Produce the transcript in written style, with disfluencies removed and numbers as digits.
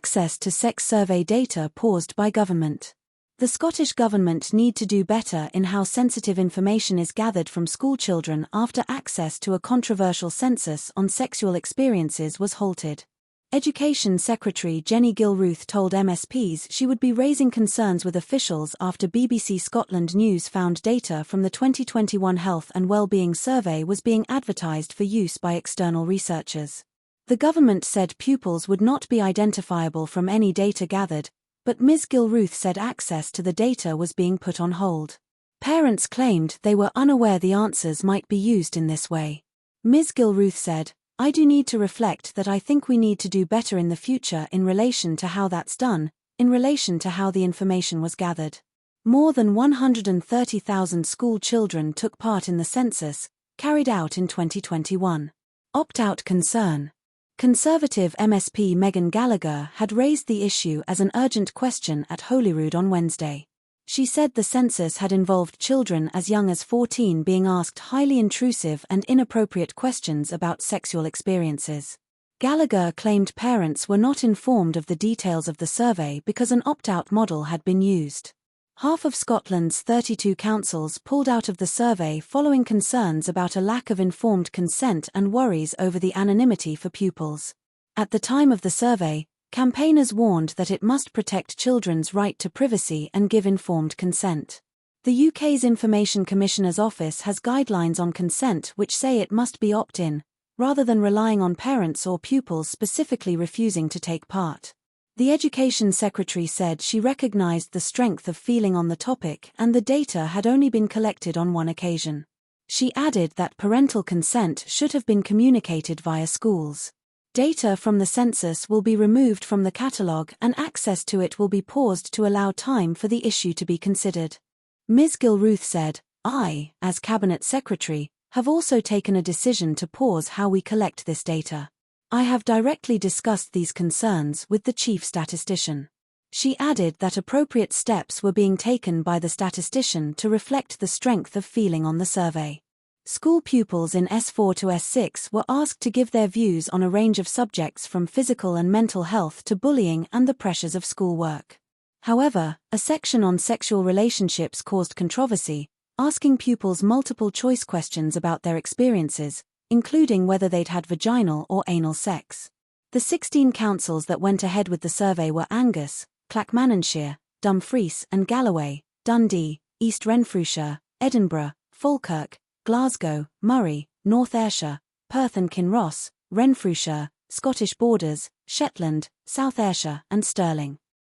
Access to sex survey data paused by government. The Scottish Government need to do better in how sensitive information is gathered from schoolchildren after access to a controversial census on sexual experiences was halted. Education Secretary Jenny Gilruth told MSPs she would be raising concerns with officials after BBC Scotland News found data from the 2021 Health and Wellbeing Survey was being advertised for use by external researchers. The government said pupils would not be identifiable from any data gathered, but Ms. Gilruth said access to the data was being put on hold. Parents claimed they were unaware the answers might be used in this way. Ms. Gilruth said, "I do need to reflect that I think we need to do better in the future in relation to how that's done, in relation to how the information was gathered." More than 130,000 school children took part in the census, carried out in 2021. Opt-out concern. Conservative MSP Megan Gallagher had raised the issue as an urgent question at Holyrood on Wednesday. She said the census had involved children as young as 14 being asked highly intrusive and inappropriate questions about sexual experiences. Gallagher claimed parents were not informed of the details of the survey because an opt-out model had been used. Half of Scotland's 32 councils pulled out of the survey following concerns about a lack of informed consent and worries over the anonymity for pupils. At the time of the survey, campaigners warned that it must protect children's right to privacy and give informed consent. The UK's Information Commissioner's Office has guidelines on consent which say it must be opt-in, rather than relying on parents or pupils specifically refusing to take part. The Education Secretary said she recognised the strength of feeling on the topic and the data had only been collected on one occasion. She added that parental consent should have been communicated via schools. Data from the census will be removed from the catalogue and access to it will be paused to allow time for the issue to be considered. Ms. Gilruth said, "I, as Cabinet Secretary, have also taken a decision to pause how we collect this data. I have directly discussed these concerns with the Chief Statistician." She added that appropriate steps were being taken by the statistician to reflect the strength of feeling on the survey. School pupils in S4 to S6 were asked to give their views on a range of subjects from physical and mental health to bullying and the pressures of schoolwork. However, a section on sexual relationships caused controversy, asking pupils multiple choice questions about their experiences, including whether they'd had vaginal or anal sex. The 16 councils that went ahead with the survey were Angus, Clackmannanshire, Dumfries and Galloway, Dundee, East Renfrewshire, Edinburgh, Falkirk, Glasgow, Moray, North Ayrshire, Perth and Kinross, Renfrewshire, Scottish Borders, Shetland, South Ayrshire and Stirling.